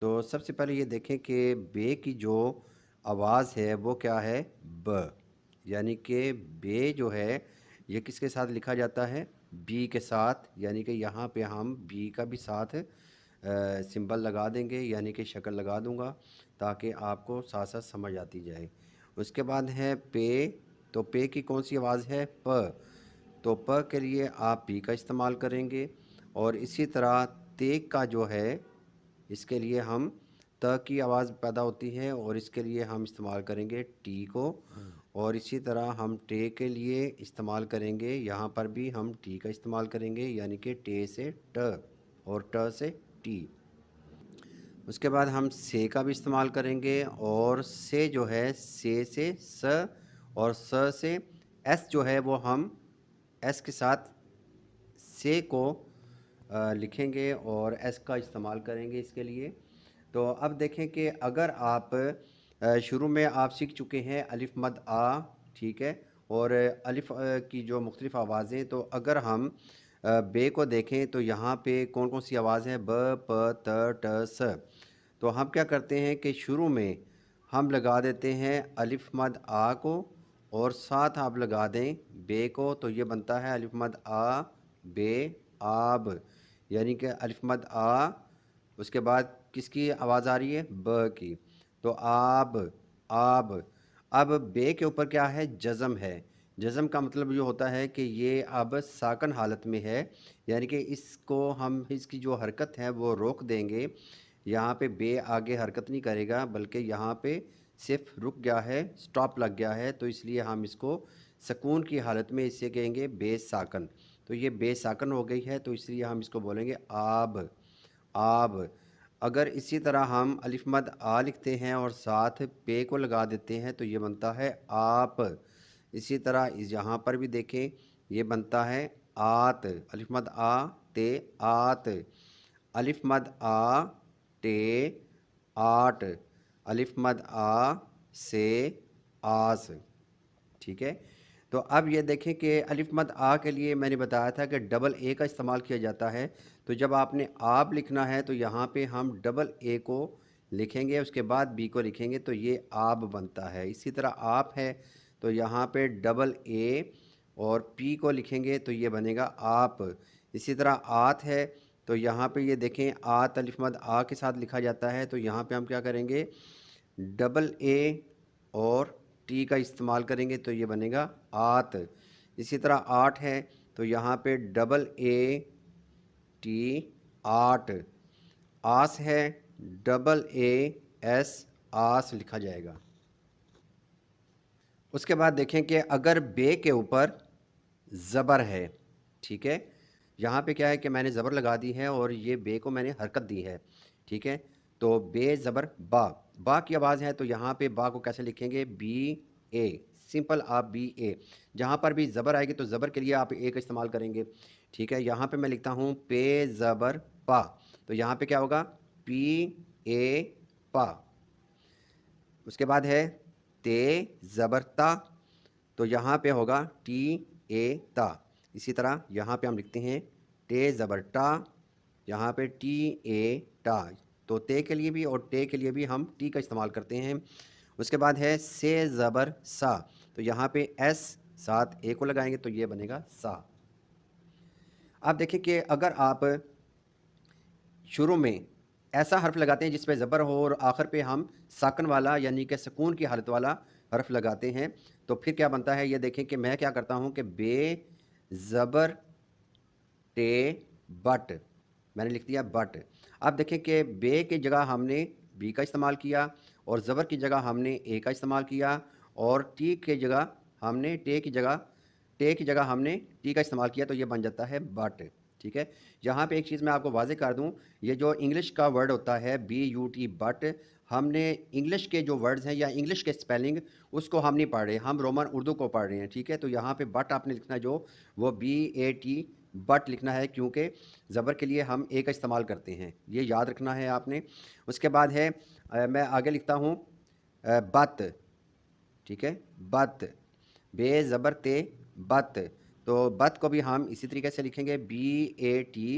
तो सबसे पहले ये देखें कि बे की जो आवाज़ है वो क्या है? ब। यानी कि बे जो है ये किसके साथ लिखा जाता है? बी के साथ। यानी कि यहाँ पे हम बी का भी साथ सिंबल लगा देंगे, यानी कि शक्ल लगा दूंगा ताकि आपको साथ साथ समझ आती जाए। उसके बाद है पे। तो पे की कौन सी आवाज़ है? प। तो प के लिए आप पी का इस्तेमाल करेंगे। और इसी तरह ते का जो है इसके लिए हम त की आवाज़ पैदा होती है और इसके लिए हम इस्तेमाल करेंगे टी को। और इसी तरह हम टे के लिए इस्तेमाल करेंगे, यहाँ पर भी हम टी का इस्तेमाल करेंगे, यानी कि टे से ट और ट से टी। उसके बाद हम से का भी इस्तेमाल करेंगे और से जो है से स और स से एस जो है वो हम एस के साथ से को लिखेंगे और एस का इस्तेमाल करेंगे इसके लिए। तो अब देखें कि अगर आप शुरू में आप सीख चुके हैं अलिफ मद आ, ठीक है, और अलिफ की जो मुख्तलिफ़ आवाज़ें, तो अगर हम बे को देखें तो यहाँ पे कौन कौन सी आवाज़ है? ब, प, त, ट, स। तो हम क्या करते हैं कि शुरू में हम लगा देते हैं अलिफ मद आ को और साथ आप लगा दें बे को, तो ये बनता है अलिफ मद आ बे आब। यानी कि अलिफ मद आ, उसके बाद किसकी आवाज़ आ रही है? ब की। तो आब, आब। अब बे के ऊपर क्या है? जज़म है। जज़म का मतलब ये होता है कि ये अब साकन हालत में है, यानी कि इसको हम इसकी जो हरकत है वो रोक देंगे। यहाँ पे बे आगे हरकत नहीं करेगा बल्कि यहाँ पे सिर्फ रुक गया है, स्टॉप लग गया है, तो इसलिए हम इसको सकून की हालत में इसे कहेंगे बे साकन। तो ये बे साकन हो गई है, तो इसलिए हम इसको बोलेंगे आब, आब। अगर इसी तरह हम अलिफ मद आ लिखते हैं और साथ पे को लगा देते हैं तो ये बनता है आप। इसी तरह इस यहाँ पर भी देखें, ये बनता है आत। अलिफ मद आ ते आत। अलिफ मद आ टे आट। अलिफ मद आ से आस। ठीक है। तो अब ये देखें कि अलिफ मद आ के लिए मैंने बताया था कि डबल ए का इस्तेमाल किया जाता है। तो जब आपने आप लिखना है तो यहाँ पे हम डबल ए को लिखेंगे, उसके बाद बी को लिखेंगे, तो ये आप बनता है। इसी तरह आप है तो यहाँ पे डबल ए और पी को लिखेंगे तो ये बनेगा आप। इसी तरह आत है तो यहाँ पे ये देखें आत अलिफ मद आ के साथ लिखा जाता है, तो यहाँ पे हम क्या करेंगे? डबल ए और टी का इस्तेमाल करेंगे तो ये बनेगा आत। इसी तरह आठ है तो यहाँ पे डबल ए टी आट। आस है डबल ए एस आस लिखा जाएगा। उसके बाद देखें कि अगर बे के ऊपर ज़बर है, ठीक है, यहाँ पे क्या है कि मैंने ज़बर लगा दी है और ये बे को मैंने हरकत दी है, ठीक है। तो बे ज़बर बा, बा की आवाज़ है तो यहाँ पे बा को कैसे लिखेंगे? बी ए, सिंपल आप बी ए। जहाँ पर भी ज़बर आएगी तो ज़बर के लिए आप ए का इस्तेमाल करेंगे, ठीक है। यहाँ पे मैं लिखता हूँ पे ज़बर पा, तो यहाँ पे क्या होगा? पी ए पा। उसके बाद है ते ज़बर ता, तो यहाँ पे होगा टी ए ता। इसी तरह यहाँ पे हम लिखते हैं टे ज़बर टा, यहाँ पे टी ए टा। तो ते के लिए भी और टे के लिए भी हम टी का इस्तेमाल करते हैं। उसके बाद है से ज़बर सा, तो यहाँ पे एस साथ ए को लगाएंगे तो ये बनेगा सा। आप देखें कि अगर आप शुरू में ऐसा हर्फ लगाते हैं जिसमें ज़बर हो और आखिर पे हम साकन वाला यानी कि सुकून की हालत वाला हर्फ लगाते हैं, तो फिर क्या बनता है? ये देखें कि मैं क्या करता हूँ कि बे ज़बर टे बट, मैंने लिख दिया बट। अब देखें कि बे की जगह हमने बी का इस्तेमाल किया और ज़बर की जगह हमने ए का इस्तेमाल किया और टी की जगह हमने टे की जगह हमने टी का इस्तेमाल किया, तो ये बन जाता है बट, ठीक है। यहाँ पे एक चीज़ मैं आपको वाज़े कर दूँ, ये जो इंग्लिश का वर्ड होता है बी यू टी बट, हमने इंग्लिश के जो वर्ड्स हैं या इंग्लिश के स्पेलिंग उसको हम नहीं पढ़ रहे, हम रोमन उर्दू को पढ़ रहे हैं, ठीक है। तो यहाँ पे बट आपने लिखना है जो वो बी ए टी बट लिखना है, क्योंकि ज़बर के लिए हम ए का इस्तेमाल करते हैं, ये याद रखना है आपने। उसके बाद है मैं आगे लिखता हूँ बत, ठीक है, बत, बे ज़बर ते बत। तो बत को भी हम इसी तरीके से लिखेंगे बी ए टी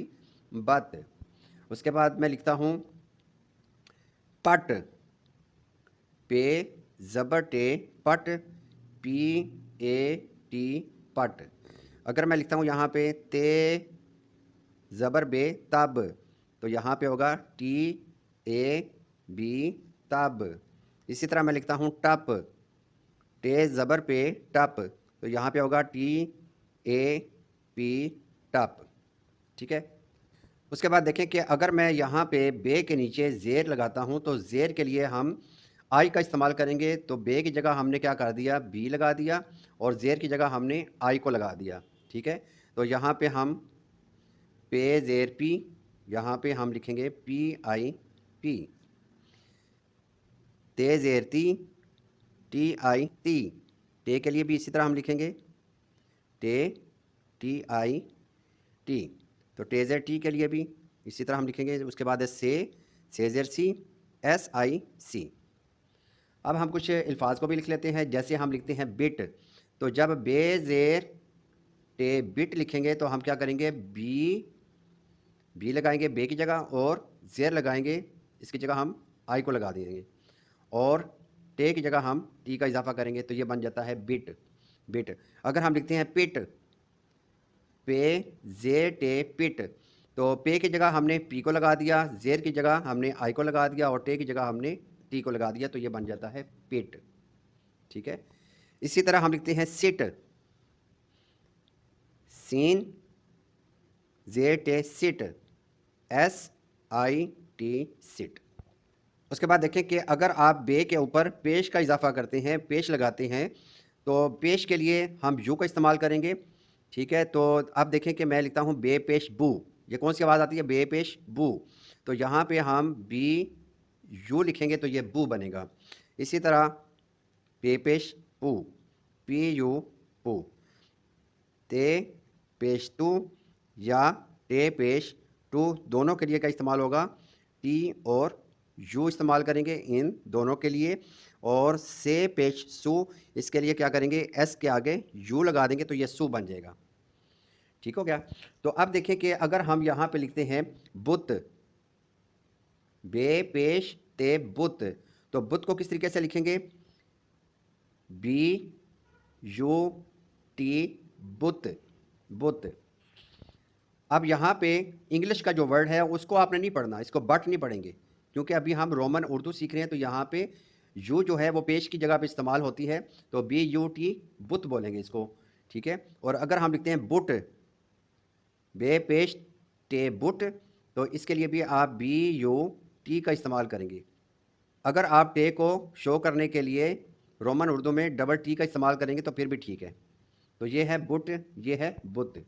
बत। उसके बाद मैं लिखता हूँ पट, पे ज़बर टे पट, पी ए टी पट। अगर मैं लिखता हूँ यहाँ पे ते ज़बर बे तब, तो यहाँ पे होगा टी ए बी तब। इसी तरह मैं लिखता हूँ टप, टे ज़बर पे टप, तो यहाँ पे होगा टी ए पी टप। ठीक है। उसके बाद देखें कि अगर मैं यहाँ पे बे के नीचे ज़ेर लगाता हूँ तो ज़ेर के लिए हम आई का इस्तेमाल करेंगे। तो बे की जगह हमने क्या कर दिया, बी लगा दिया, और ज़ेर की जगह हमने आई को लगा दिया। ठीक है। तो यहाँ पे हम पे ज़ेर पी, यहाँ पे हम लिखेंगे पी आई पी। ते ज़ेर टी आई ती, टे के लिए भी इसी तरह हम लिखेंगे टे टी आई टी। तो टेज़र टी के लिए भी इसी तरह हम लिखेंगे। उसके बाद है सेज़र सी एस आई सी। अब हम कुछ अल्फाज को भी लिख लेते हैं। जैसे हम लिखते हैं बिट, तो जब बे ज़ेर टे बिट लिखेंगे तो हम क्या करेंगे, बी लगाएंगे बे की जगह, और ज़ेर लगाएंगे, इसकी जगह हम आई को लगा देंगे, और टे की जगह हम टी का इजाफा करेंगे, तो ये बन जाता है बिट। अगर हम लिखते हैं पिट, पे ज़ेर टे पिट, तो पे की जगह हमने पी को लगा दिया, ज़ेर की जगह हमने आई को लगा दिया, और टे की जगह हमने टी को लगा दिया, तो ये बन जाता है पिट। ठीक है। इसी तरह हम लिखते हैं सिट, सीन ज़ेर टे sit, S I T sit. उसके बाद देखें कि अगर आप बे के ऊपर पेश का इजाफा करते हैं, पेश लगाते हैं, तो पेश के लिए हम यू का इस्तेमाल करेंगे। ठीक है। तो अब देखें कि मैं लिखता हूँ बे पेश बू, ये कौन सी आवाज़ आती है, बे पेश बू, तो यहाँ पे हम बी यू लिखेंगे तो ये बू बनेगा। इसी तरह पे पेश पू, पी यू पू, ते पेश टू या टे पेश टू, दोनों के लिए का इस्तेमाल होगा टी और यू इस्तेमाल करेंगे इन दोनों के लिए। और से पेश सू, इसके लिए क्या करेंगे, एस के आगे यू लगा देंगे, तो ये सू बन जाएगा। ठीक हो गया। तो अब देखें कि अगर हम यहाँ पे लिखते हैं बुत, बे पेश ते बुत, तो बुत को किस तरीके से लिखेंगे, बी यू टी बुत, बुत। अब यहाँ पे इंग्लिश का जो वर्ड है उसको आपने नहीं पढ़ना, इसको बट नहीं पढ़ेंगे, क्योंकि अभी हम रोमन उर्दू सीख रहे हैं। तो यहाँ पे यू जो है वो पेश की जगह पे इस्तेमाल होती है, तो बी यू टी बुत बोलेंगे इसको। ठीक है। और अगर हम लिखते हैं बुट, बे पेश टे बुट, तो इसके लिए भी आप बी यू टी का इस्तेमाल करेंगे। अगर आप टे को शो करने के लिए रोमन उर्दू में डबल टी का इस्तेमाल करेंगे तो फिर भी ठीक है। तो ये है बुट, ये है बुत।